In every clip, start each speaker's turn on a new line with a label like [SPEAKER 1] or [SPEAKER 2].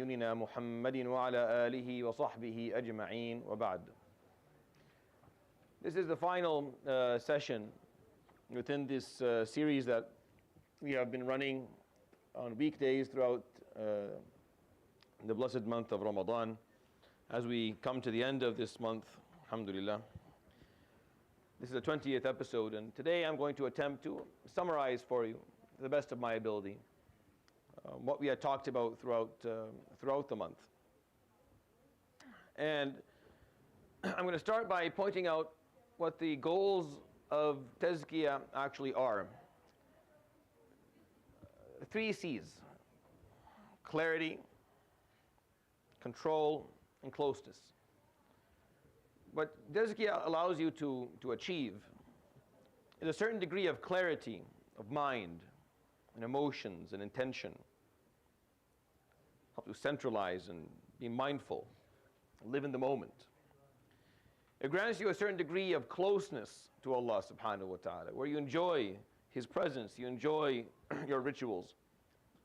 [SPEAKER 1] أعيننا محمد وعلى آله وصحبه أجمعين وبعد. This is the final session within this series that we have been running on weekdays throughout the blessed month of Ramadan. As we come to the end of this month, alhamdulillah, this is the 20th episode, and today I'm going to attempt to summarize for you, to the best of my ability, what we had talked about throughout the month. And I'm going to start by pointing out what the goals of Tazkiyah actually are. 3 C's: clarity, control, and closeness. What Tazkiyah allows you to achieve is a certain degree of clarity of mind and emotions and intention. Help you centralize and be mindful, live in the moment. It grants you a certain degree of closeness to Allah subhanahu wa ta'ala, where you enjoy His presence, you enjoy your rituals,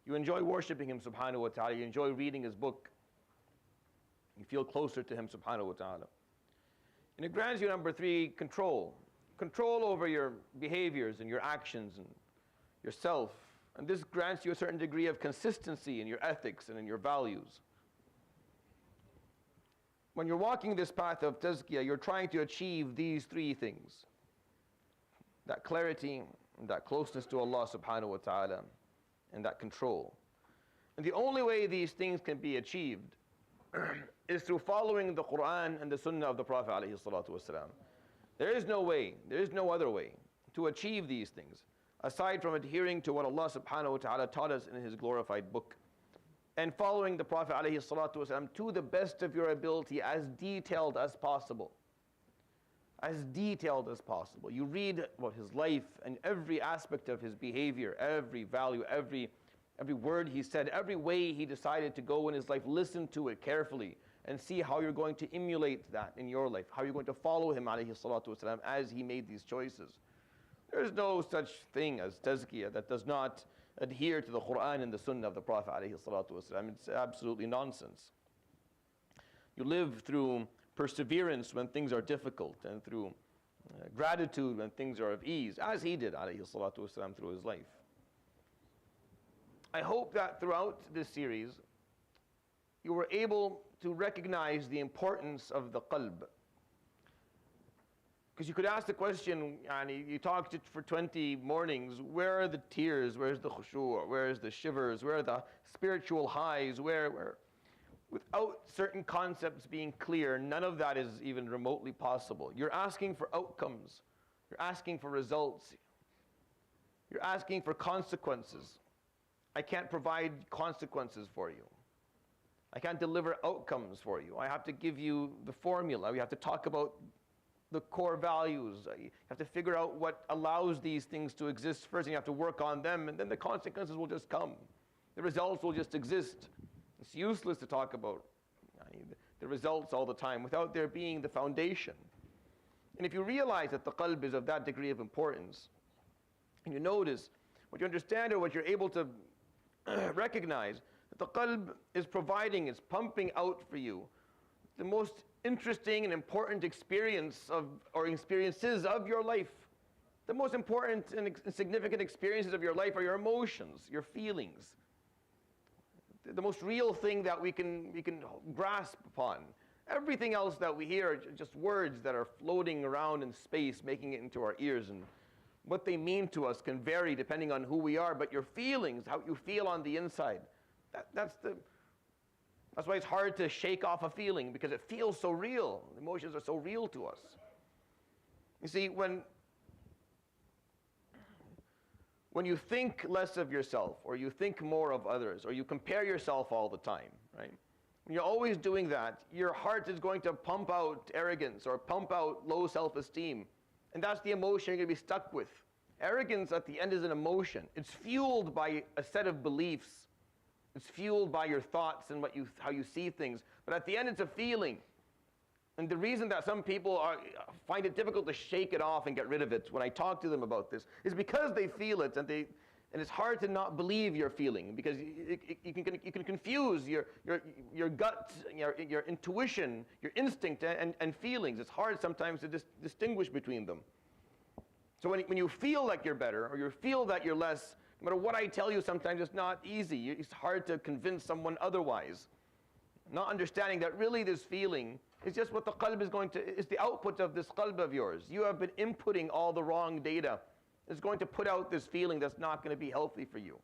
[SPEAKER 1] you enjoy worshipping Him subhanahu wa ta'ala, you enjoy reading His book, you feel closer to Him subhanahu wa ta'ala. And it grants you, number 3, control. Control over your behaviors and your actions and yourself. And this grants you a certain degree of consistency in your ethics and in your values. When you're walking this path of Tazkiyah, you're trying to achieve these 3 things: that clarity, and that closeness to Allah subhanahu wa ta'ala, and that control. And the only way these things can be achieved is through following the Quran and the Sunnah of the Prophet alayhi salatu wasalam. There is no way, there is no other way to achieve these things aside from adhering to what Allah subhanahu wa ta'ala taught us in His glorified book, and following the Prophet alayhi salatu wasalam to the best of your ability, as detailed as possible. As detailed as possible. You read about his life and every aspect of his behavior, every value, every word he said, every way he decided to go in his life. Listen to it carefully and see how you're going to emulate that in your life, how you're going to follow him alayhi salatu wasalam as he made these choices. There is no such thing as Tazkiyah that does not adhere to the Quran and the Sunnah of the Prophet alayhi salatu wasalam. It's absolutely nonsense. You live through perseverance when things are difficult, and through gratitude when things are of ease, as he did alayhi salatu wasalam through his life. I hope that throughout this series you were able to recognize the importance of the qalb. Because you could ask the question, you talked it for 20 mornings, where are the tears, where's the khushu', where's the shivers, where are the spiritual highs, where? Without certain concepts being clear, none of that is even remotely possible. You're asking for outcomes, you're asking for results, you're asking for consequences. I can't provide consequences for you. I can't deliver outcomes for you. I have to give you the formula. We have to talk about the core values. You have to figure out what allows these things to exist first, and you have to work on them, and then the consequences will just come. The results will just exist. It's useless to talk about the results all the time without there being the foundation. And if you realize that the qalb is of that degree of importance, and you notice, what you understand, or what you're able to recognize, that the qalb is providing, is pumping out for you the most interesting and important experiences of your life. The most important and significant experiences of your life are your emotions, your feelings. The most real thing that we can grasp upon. Everything else that we hear are just words that are floating around in space, making it into our ears, and what they mean to us can vary depending on who we are, but your feelings, how you feel on the inside, that's why it's hard to shake off a feeling, because it feels so real. Emotions are so real to us. You see, when you think less of yourself, or you think more of others, or you compare yourself all the time, right? When you're always doing that, your heart is going to pump out arrogance or pump out low self-esteem. And that's the emotion you're going to be stuck with. Arrogance at the end is an emotion. It's fueled by a set of beliefs. It's fueled by your thoughts and how you see things. But at the end, it's a feeling. And the reason that some people find it difficult to shake it off and get rid of it, when I talk to them about this, is because they feel it, and And it's hard to not believe you're feeling, because you can confuse your gut, your intuition, your instinct, and feelings. It's hard sometimes to distinguish between them. So when you feel like you're better, or you feel that you're less, no matter what I tell you, sometimes it's not easy. It's hard to convince someone otherwise. Not understanding that really this feeling is just what the qalb is going to, it's the output of this qalb of yours. You have been inputting all the wrong data. It's going to put out this feeling that's not going to be healthy for you.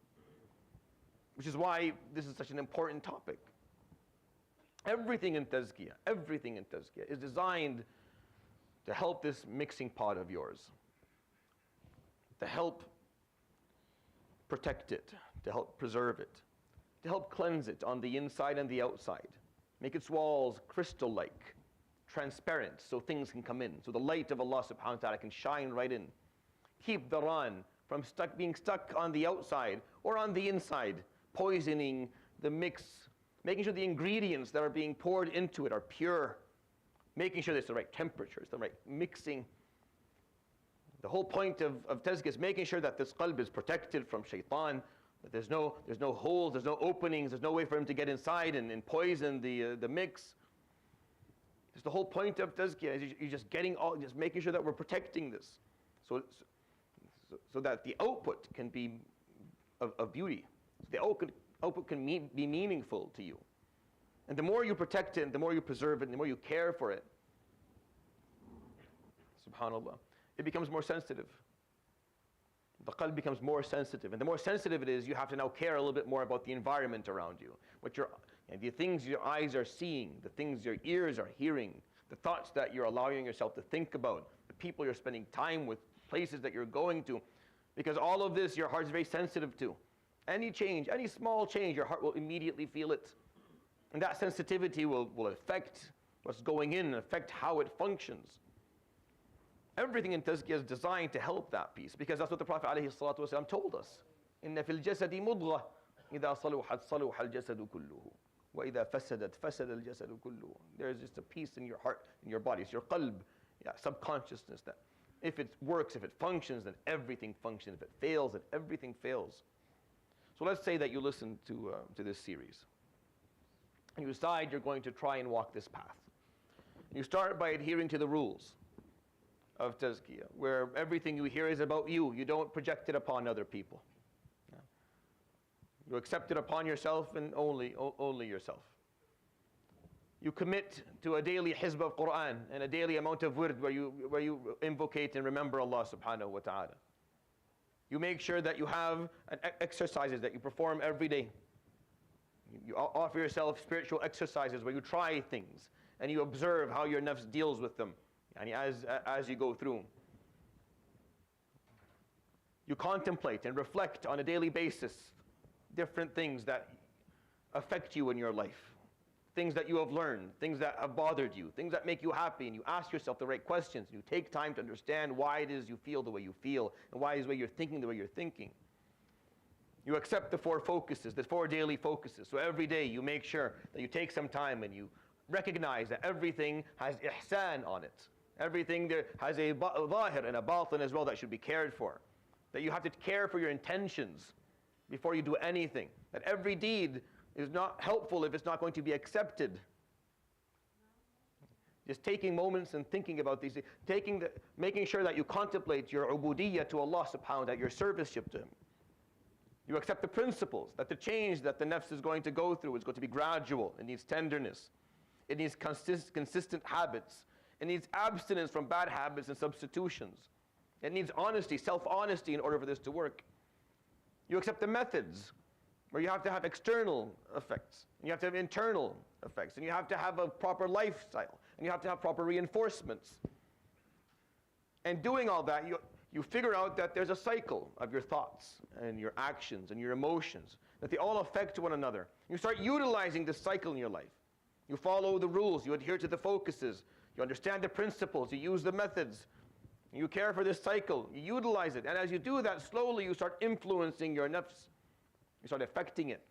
[SPEAKER 1] Which is why this is such an important topic. Everything in Tazkiyah is designed to help this mixing pot of yours. To help protect it, to help preserve it, to help cleanse it on the inside and the outside. Make its walls crystal-like, transparent, so things can come in. So the light of Allah subhanahu wa ta'ala can shine right in. Keep the ran from being stuck on the outside or on the inside, poisoning the mix, making sure the ingredients that are being poured into it are pure, making sure there's the right temperature, it's the right mixing. The whole point of Tazkiyah is making sure that this qalb is protected from shaitan, that there's no holes, there's no openings, there's no way for him to get inside and poison the mix. It's the whole point of Tazkiyah, is you're just making sure that we're protecting this. So that the output can be of beauty. So the output can be meaningful to you. And the more you protect it, and the more you preserve it, and the more you care for it, subhanAllah, it becomes more sensitive. The qalb becomes more sensitive. And the more sensitive it is, you have to now care a little bit more about the environment around you. The things your eyes are seeing, the things your ears are hearing, the thoughts that you're allowing yourself to think about, the people you're spending time with, places that you're going to, because all of this your heart is very sensitive to. Any change, any small change, your heart will immediately feel it. And that sensitivity will affect what's going in and affect how it functions. Everything in Tazkiyah is designed to help that piece, because that's what the Prophet ﷺ told us. إِنَّ فِي الْجَسَدِ مُضْغَةً إِذَا صَلُحَتْ صَلُحَ الْجَسَدُ كُلُّهُ وَإِذَا فَسَدَتْ فَسَدَ الْجَسَدُ كُلُّهُ. There's just a piece in your heart, in your body. It's your qalb, subconsciousness, that if it works, if it functions, then everything functions. If it fails, then everything fails. So let's say that you listen to this series. And you decide you're going to try and walk this path. You start by adhering to the rules of Tazkiyah, where everything you hear is about you. You don't project it upon other people. You accept it upon yourself and only yourself. You commit to a daily hizb of Quran and a daily amount of wird where you invocate and remember Allah subhanahu wa ta'ala. You make sure that you have exercises that you perform every day. You offer yourself spiritual exercises where you try things and you observe how your nafs deals with them as you go through. You contemplate and reflect on a daily basis different things that affect you in your life. Things that you have learned, things that have bothered you, things that make you happy, and you ask yourself the right questions. You take time to understand why it is you feel the way you feel, and why it is the way you're thinking the way you're thinking. You accept the 4 focuses, the 4 daily focuses. So every day you make sure that you take some time and you recognize that everything has ihsan on it. Everything there has a zahir and a batin as well that should be cared for. That you have to care for your intentions before you do anything. That every deed is not helpful if it's not going to be accepted. Just taking moments and thinking about these, making sure that you contemplate your ubudiyyah to Allah subhanahu wa ta'ala, your serviceship to Him. You accept the principles, that the change that the nafs is going to go through is going to be gradual. It needs tenderness. It needs consistent habits. It needs abstinence from bad habits and substitutions. It needs honesty, self-honesty in order for this to work. You accept the methods, where you have to have external effects, and you have to have internal effects, and you have to have a proper lifestyle, and you have to have proper reinforcements. And doing all that, you figure out that there's a cycle of your thoughts and your actions and your emotions, that they all affect one another. You start utilizing this cycle in your life. You follow the rules, you adhere to the focuses, you understand the principles, you use the methods, you care for this cycle, you utilize it. And as you do that, slowly you start influencing your nafs. You start affecting it.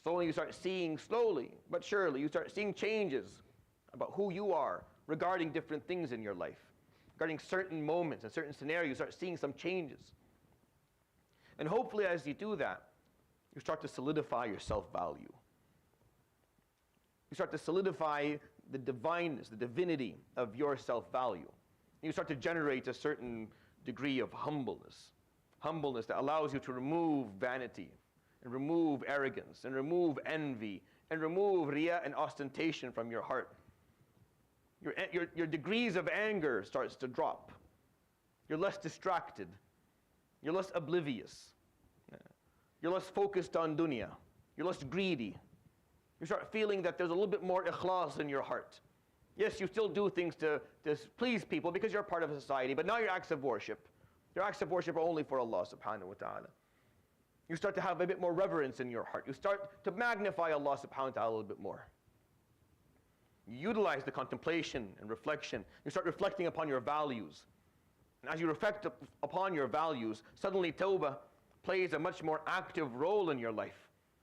[SPEAKER 1] Slowly you start seeing, slowly but surely, you start seeing changes about who you are regarding different things in your life. Regarding certain moments and certain scenarios, you start seeing some changes. And hopefully as you do that, you start to solidify your self-value. You start to solidify the divineness, the divinity of your self-value. You start to generate a certain degree of humbleness. Humbleness that allows you to remove vanity, and remove arrogance, and remove envy, and remove riya and ostentation from your heart. Your degrees of anger starts to drop. You're less distracted. You're less oblivious. You're less focused on dunya. You're less greedy. You start feeling that there's a little bit more ikhlas in your heart. Yes, you still do things to please people because you're a part of a society, but now your acts of worship, your acts of worship are only for Allah subhanahu wa ta'ala. You start to have a bit more reverence in your heart. You start to magnify Allah subhanahu wa ta'ala a little bit more. You utilize the contemplation and reflection. You start reflecting upon your values. And as you reflect upon your values, suddenly tawbah plays a much more active role in your life.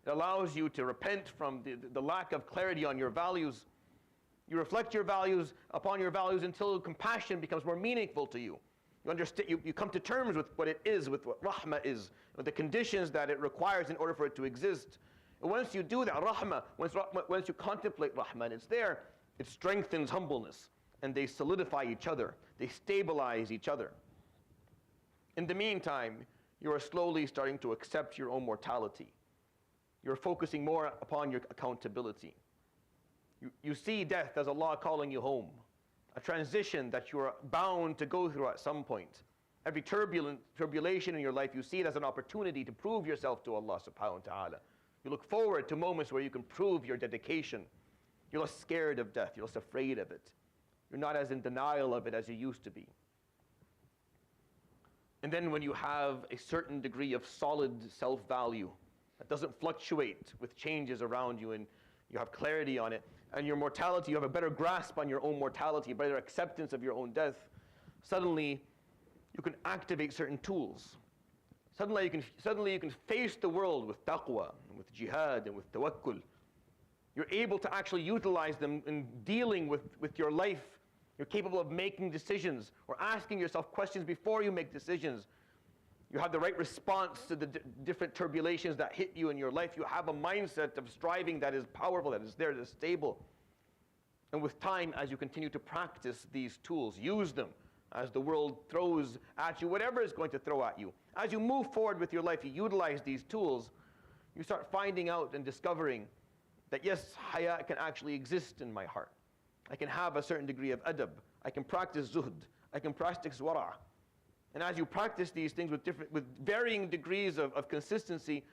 [SPEAKER 1] It allows you to repent from the lack of clarity on your values. You reflect your values upon your values until compassion becomes more meaningful to you. You understand, you come to terms with what it is, with what rahmah is, with the conditions that it requires in order for it to exist. And once you do that, rahmah, once you contemplate rahmah and it's there, it strengthens humbleness. And they solidify each other. They stabilize each other. In the meantime, you are slowly starting to accept your own mortality. You're focusing more upon your accountability. You see death as Allah calling you home. A transition that you are bound to go through at some point. Every tribulation in your life, you see it as an opportunity to prove yourself to Allah subhanahu wa ta'ala. You look forward to moments where you can prove your dedication. You're less scared of death. You're less afraid of it. You're not as in denial of it as you used to be. And then when you have a certain degree of solid self-value that doesn't fluctuate with changes around you, and you have clarity on it, and your mortality, you have a better grasp on your own mortality, a better acceptance of your own death, suddenly you can activate certain tools. Suddenly you can face the world with taqwa, and with jihad, and with tawakkul. You're able to actually utilize them in dealing with your life. You're capable of making decisions or asking yourself questions before you make decisions. You have the right response to the different turbulations that hit you in your life. You have a mindset of striving that is powerful, that is there, that is stable. And with time, as you continue to practice these tools, use them as the world throws at you, whatever is going to throw at you. As you move forward with your life, you utilize these tools, you start finding out and discovering that yes, haya can actually exist in my heart. I can have a certain degree of adab. I can practice zuhd. I can practice wara'. And as you practice these things with varying degrees of consistency,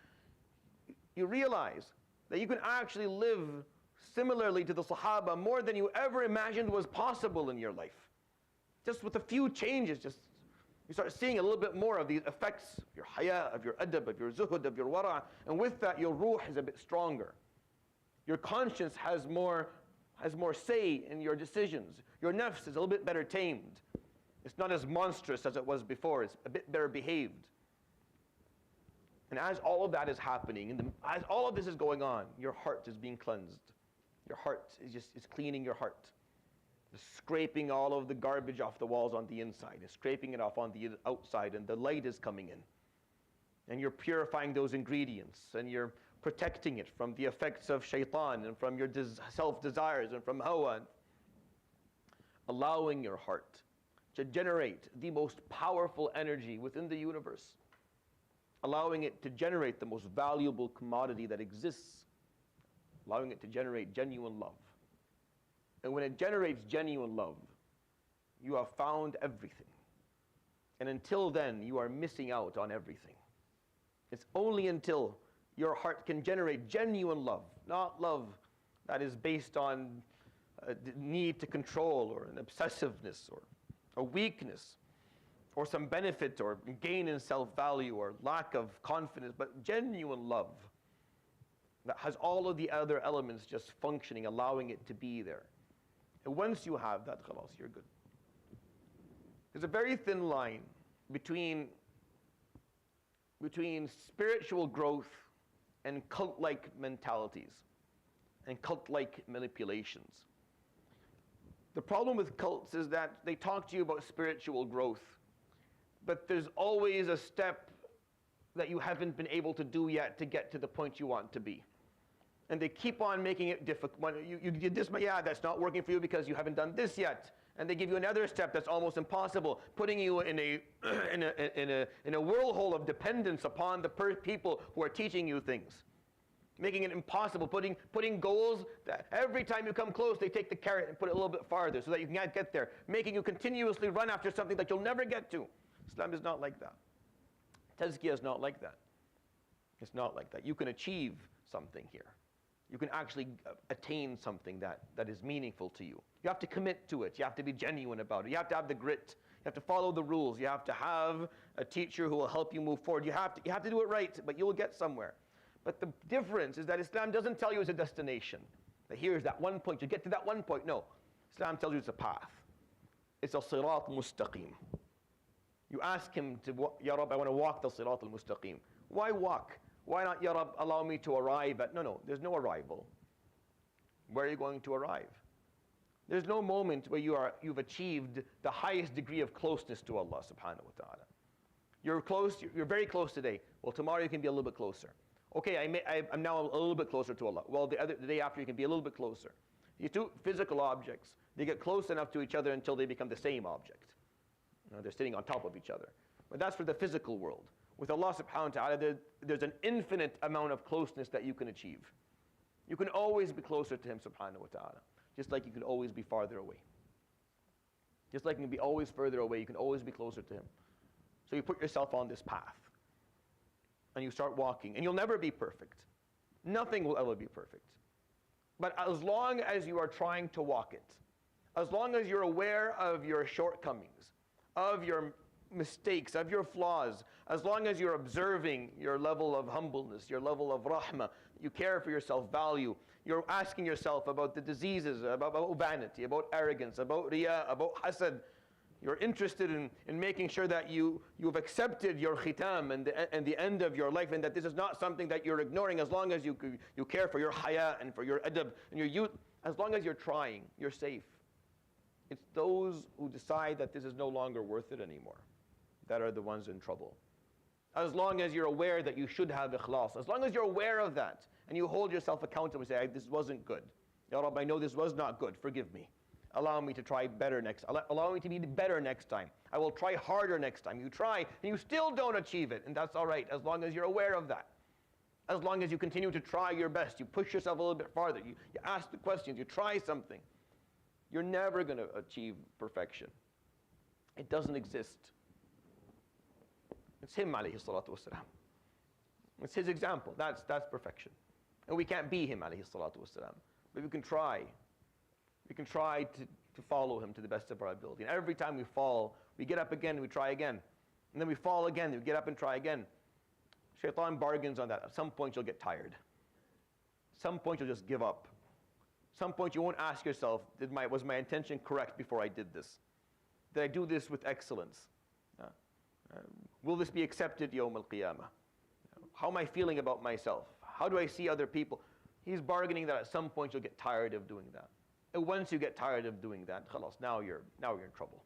[SPEAKER 1] you realize that you can actually live similarly to the Sahaba more than you ever imagined was possible in your life. Just with a few changes, you start seeing a little bit more of these effects of your haya, of your adab, of your zuhud, of your wara', and with that your ruh is a bit stronger. Your conscience has more say in your decisions. Your nafs is a little bit better tamed. It's not as monstrous as it was before. It's a bit better behaved. And as all of that is happening, as all of this is going on, your heart is being cleansed. Your heart is cleaning your heart. It's scraping all of the garbage off the walls on the inside. It's scraping it off on the outside, and the light is coming in. And you're purifying those ingredients, and you're protecting it from the effects of shaitan, and from your self-desires, and from hawa. Allowing your heart to generate the most powerful energy within the universe. Allowing it to generate the most valuable commodity that exists. Allowing it to generate genuine love. And when it generates genuine love, you have found everything. And until then, you are missing out on everything. It's only until your heart can generate genuine love, not love that is based on a need to control, or an obsessiveness, or a weakness, or some benefit or gain in self-value or lack of confidence, but genuine love that has all of the other elements just functioning, allowing it to be there. And once you have that, khalas, you're good. There's a very thin line between spiritual growth and cult-like mentalities and cult-like manipulations. The problem with cults is that they talk to you about spiritual growth, but there's always a step that you haven't been able to do yet to get to the point you want to be. And they keep on making it difficult. You did this, but yeah, that's not working for you because you haven't done this yet. And they give you another step that's almost impossible, putting you in a whirlhole of dependence upon the people who are teaching you things, making it impossible, putting goals that every time you come close, they take the carrot and put it a little bit farther so that you can't get there, making you continuously run after something that you'll never get to. Islam is not like that. Tazkiyah is not like that. It's not like that. You can achieve something here. You can actually attain something that is meaningful to you. You have to commit to it. You have to be genuine about it. You have to have the grit. You have to follow the rules. You have to have a teacher who will help you move forward. You have to do it right, but you'll get somewhere. But the difference is that Islam doesn't tell you it's a destination. That here's that one point. You get to that one point. No. Islam tells you it's a path. It's a sirat mustaqim. You ask him to, Ya Rab, I want to walk the sirat al-mustaqim. Why walk? Why not, Ya Rab, allow me to arrive at... No, there's no arrival. Where are you going to arrive? There's no moment where you've achieved the highest degree of closeness to Allah subhanahu wa ta'ala. You're very close today. Well, tomorrow you can be a little bit closer. Okay, I'm now a little bit closer to Allah. Well, the day after you can be a little bit closer. These two physical objects, they get close enough to each other until they become the same object. They're sitting on top of each other. But that's for the physical world. With Allah subhanahu wa ta'ala, there's an infinite amount of closeness that you can achieve. You can always be closer to Him subhanahu wa ta'ala, just like you can always be farther away. Just like you can be always further away, you can always be closer to Him. So you put yourself on this path, and you start walking, and you'll never be perfect. Nothing will ever be perfect. But as long as you are trying to walk it, as long as you're aware of your shortcomings, of your mistakes, of your flaws, as long as you're observing your level of humbleness, your level of rahmah, you care for your self-value, you're asking yourself about the diseases, about vanity, about arrogance, about riyā, about hasad, you're interested in making sure that you've accepted your khitam and the end of your life, and that this is not something that you're ignoring, as long as you care for your haya and for your adab and your youth, as long as you're trying, you're safe. It's those who decide that this is no longer worth it anymore that are the ones in trouble. As long as you're aware that you should have ikhlas, as long as you're aware of that, and you hold yourself accountable and say, this wasn't good. Ya Rab, I know this was not good, forgive me. Allow me to try better next, allow me to be better next time. I will try harder next time. You try, and you still don't achieve it, and that's all right, as long as you're aware of that. As long as you continue to try your best, you push yourself a little bit farther, you ask the questions, you try something. You're never going to achieve perfection. It doesn't exist. It's Him, alayhi salatu wasalam. It's His example. That's perfection. And we can't be Him, alayhi salatu wasalam. But we can try. We can try to follow Him to the best of our ability. And every time we fall, we get up again and we try again. And then we fall again and we get up and try again. Shaitan bargains on that. At some point you'll get tired. At some point you'll just give up. At some point you won't ask yourself, was my intention correct before I did this? Did I do this with excellence? Will this be accepted Yawm al-Qiyamah? How am I feeling about myself? How do I see other people? He's bargaining that at some point you'll get tired of doing that. And once you get tired of doing that, khalas, now you're in trouble.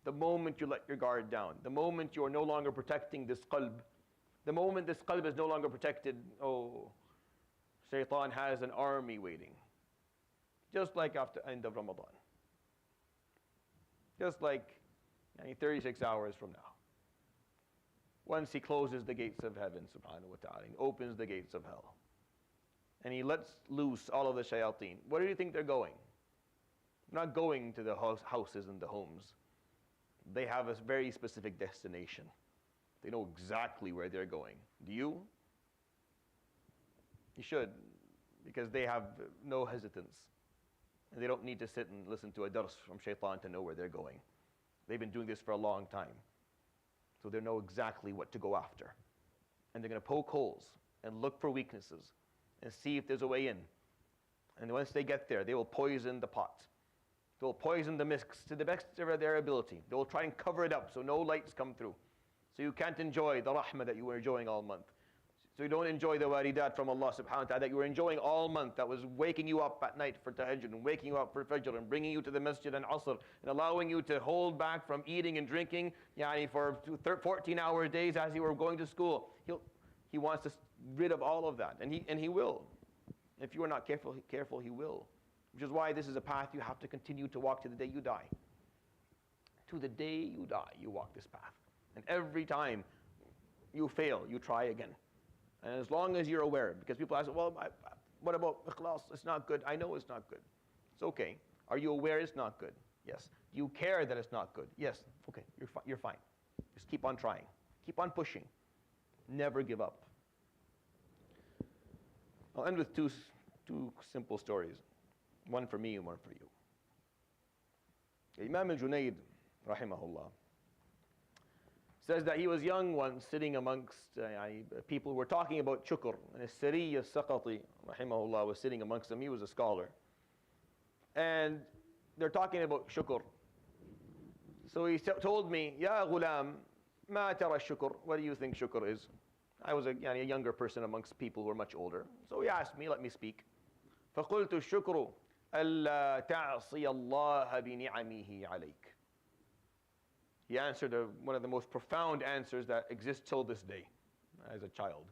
[SPEAKER 1] The moment you let your guard down, the moment you are no longer protecting this qalb, the moment this qalb is no longer protected, Shaitan has an army waiting. Just like after the end of Ramadan. Just like 36 hours from now. Once he closes the gates of heaven, subhanahu wa ta'ala, he opens the gates of hell. And he lets loose all of the shayateen. Where do you think they're going? They're not going to the houses and the homes. They have a very specific destination. They know exactly where they're going. Do you? You should, because they have no hesitance. And they don't need to sit and listen to a dars from shaitan to know where they're going. They've been doing this for a long time. So they know exactly what to go after. And they're going to poke holes and look for weaknesses and see if there's a way in. And once they get there, they will poison the pot. They will poison the mix to the best of their ability. They will try and cover it up so no lights come through. So you can't enjoy the rahmah that you were enjoying all month. So you don't enjoy the waridat from Allah subhanahu wa ta'ala that you were enjoying all month, that was waking you up at night for tahajjud and waking you up for fajr and bringing you to the masjid and asr and allowing you to hold back from eating and drinking for 14-hour days as you were going to school. He wants us rid of all of that, and he will. If you are not careful, he will. Which is why this is a path you have to continue to walk to the day you die. To the day you die, you walk this path. And every time you fail, you try again. And as long as you're aware, because people ask, well, what about ikhlas? It's not good. I know it's not good. It's okay. Are you aware it's not good? Yes. Do you care that it's not good? Yes. Okay, you're fine. Just keep on trying. Keep on pushing. Never give up. I'll end with two simple stories. One for me and one for you. Imam al-Junayd, rahimahullah, says that he was young once sitting amongst people who were talking about shukr. And As-Sari al-Saqati, rahimahullah, was sitting amongst them. He was a scholar. And they're talking about shukr. So he told me, Ya ghulam, ma tara shukr? What do you think shukr is? I was a younger person amongst people who were much older. So he asked me, let me speak. فَقُلْتُ الشُّكْرُ أَلَّا تَعْصِيَ اللَّهَ بِنِعَمِهِ عَلَيْكَ. He answered one of the most profound answers that exists till this day as a child.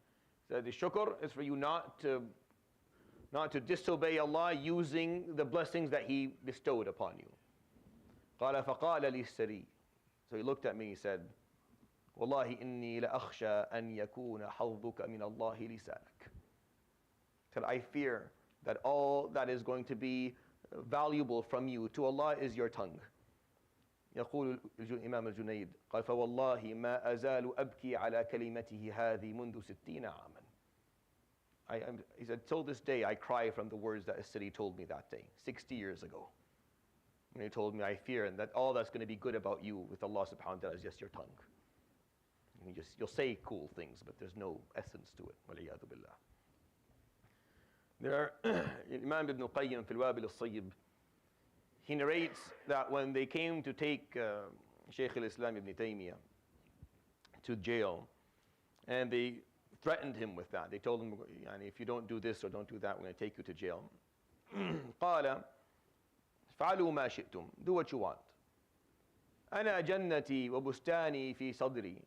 [SPEAKER 1] He said, the shukr is for you not to disobey Allah using the blessings that He bestowed upon you. قال فقال لي السري. So he looked at me and he said, والله إني لأخشى أن يكون حظك من الله لسانك. Said, I fear that all that is going to be valuable from you to Allah is your tongue. يقول الإمام الجنيد قال فوالله ما أزال أبكي على كلمته هذه منذ 60 عاما. He said, till this day I cry from the words that As-Sari told me that day, 60 years ago. And he told me, I fear and that all that's going to be good about you with Allah subhanahu wa ta'ala is just your tongue. And you'll say cool things, but there's no essence to it. وَلِيَاذُ بِاللَّهِ. There are Imam Ibn Qayyim fil Wabil al-Sayyib. He narrates that when they came to take Shaykh al-Islam Ibn Taymiyyah to jail, and they threatened him with that. They told him, if you don't do this or don't do that, we're going to take you to jail. قال فعلوا ما شئتم. Do what you want. أنا جنتي وبستاني في صدري.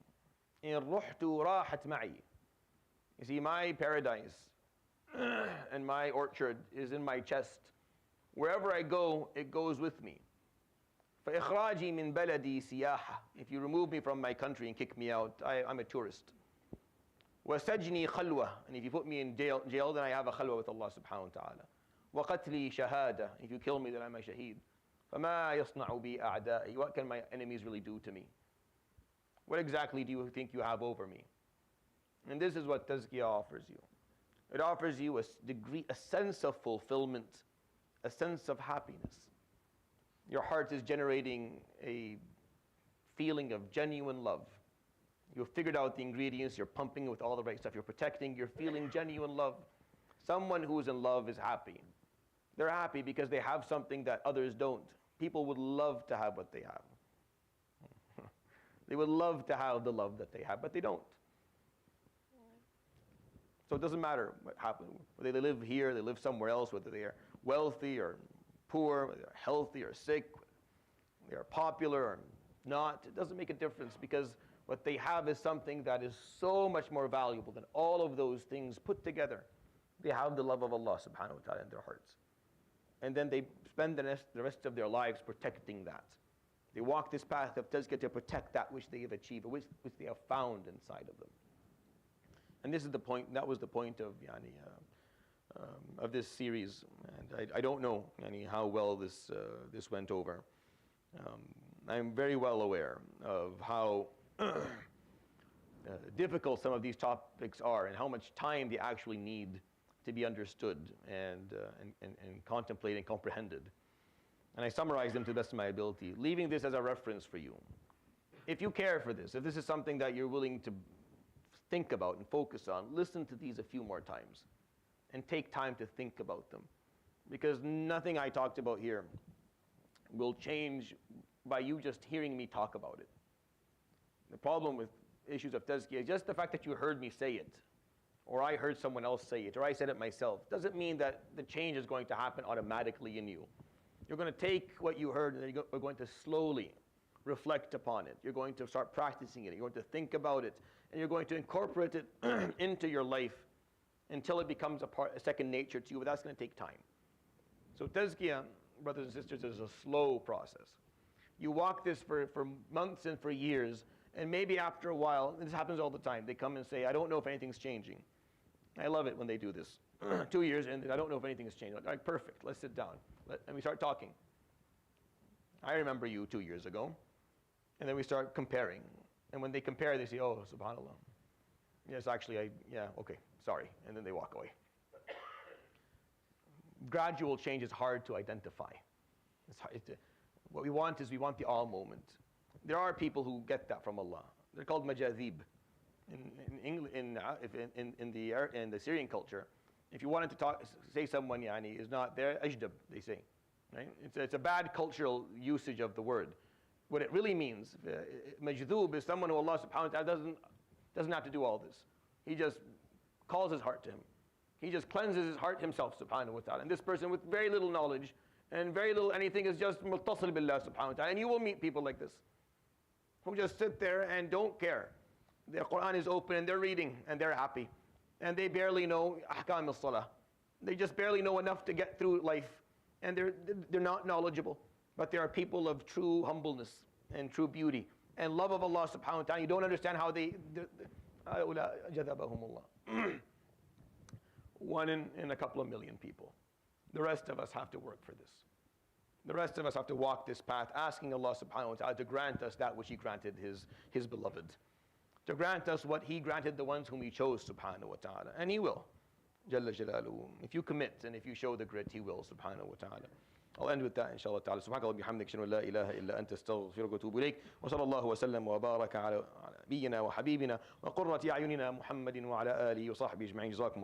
[SPEAKER 1] إن رحت راحت معي. You see, my paradise and my orchard is in my chest. Wherever I go, it goes with me. فإخراجي من بلدي سياحة. If you remove me from my country and kick me out, I'm a tourist. وسجني خلوة. And if you put me in jail, then I have a khalwa with Allah subhanahu wa ta'ala. وقتلي شهادة. If you kill me, then I'm a shaheed. فما يصنع بي أعدائي. What can my enemies really do to me? What exactly do you think you have over me? And this is what Tazkiyah offers you. It offers you a sense of fulfillment, a sense of happiness. Your heart is generating a feeling of genuine love. You've figured out the ingredients, you're pumping with all the right stuff, you're protecting, you're feeling genuine love. Someone who is in love is happy. They're happy because they have something that others don't. People would love to have what they have. They would love to have the love that they have, but they don't. So it doesn't matter what happened. Whether they live here, they live somewhere else, whether they are wealthy or poor, whether they're healthy or sick, whether they are popular or not. It doesn't make a difference because what they have is something that is so much more valuable than all of those things put together. They have the love of Allah subhanahu wa ta'ala in their hearts. And then they spend the rest of their lives protecting that. They walk this path of tazkiyah to protect that which they have achieved, which they have found inside of them. And this is the point. That was the point of this series. And I don't know how well this went over. I'm very well aware of how difficult some of these topics are, and how much time they actually need to be understood and contemplated and comprehended. And I summarize them to the best of my ability, leaving this as a reference for you. If you care for this, if this is something that you're willing to think about and focus on, listen to these a few more times and take time to think about them. Because nothing I talked about here will change by you just hearing me talk about it. The problem with issues of tazkiyah is just the fact that you heard me say it, or I heard someone else say it, or I said it myself, doesn't mean that the change is going to happen automatically in you. You're going to take what you heard and then you're going to slowly reflect upon it. You're going to start practicing it. You're going to think about it, and you're going to incorporate it into your life until it becomes a second nature to you, but that's going to take time. So Tazkiyah, brothers and sisters, is a slow process. You walk this for months and for years, and maybe after a while, and this happens all the time, they come and say, I don't know if anything's changing. I love it when they do this. 2 years in, I don't know if anything has changed. Like, perfect, let's sit down. And we start talking. I remember you 2 years ago. And then we start comparing. And when they compare, they say, oh, subhanAllah. Yes, actually, yeah, okay, sorry. And then they walk away. Gradual change is hard to identify. What we want is we want the all moment. There are people who get that from Allah. They're called majazib. In the Syrian culture, if you wanted to say someone is not there, ajdab, they say. Right? It's a bad cultural usage of the word. What it really means, majdhub, is someone who Allah subhanahu wa ta'ala doesn't have to do all this. He just calls his heart to him. He just cleanses his heart himself subhanahu wa ta'ala. And this person with very little knowledge and very little anything is just muttasil billah subhanahu wa ta'ala. And you will meet people like this, who just sit there and don't care. Their Quran is open and they're reading and they're happy. And they barely know ahkam al-salah. They just barely know enough to get through life. And they're not knowledgeable. But there are people of true humbleness and true beauty and love of Allah subhanahu wa ta'ala. You don't understand how one in a couple of million people. The rest of us have to work for this. The rest of us have to walk this path, asking Allah subhanahu wa ta'ala to grant us that which He granted His beloved. To grant us what He granted the ones whom He chose subhanahu wa ta'ala. And He will. Jalla Jalaluhu. If you commit and if you show the grit, He will subhanahu wa ta'ala. I'll end with that inshallah ta'ala. Subhanakallah bihamdik, shanu la ilaha illa anta astaghfiruka wa atubu ilayk. Wa sallallahu wa sallam wa baraka ala nabiyyina wa habibina wa qurrati a'yunina Muhammadin wa ala alihi wa sahbihi ajma'in. Jazakumullah.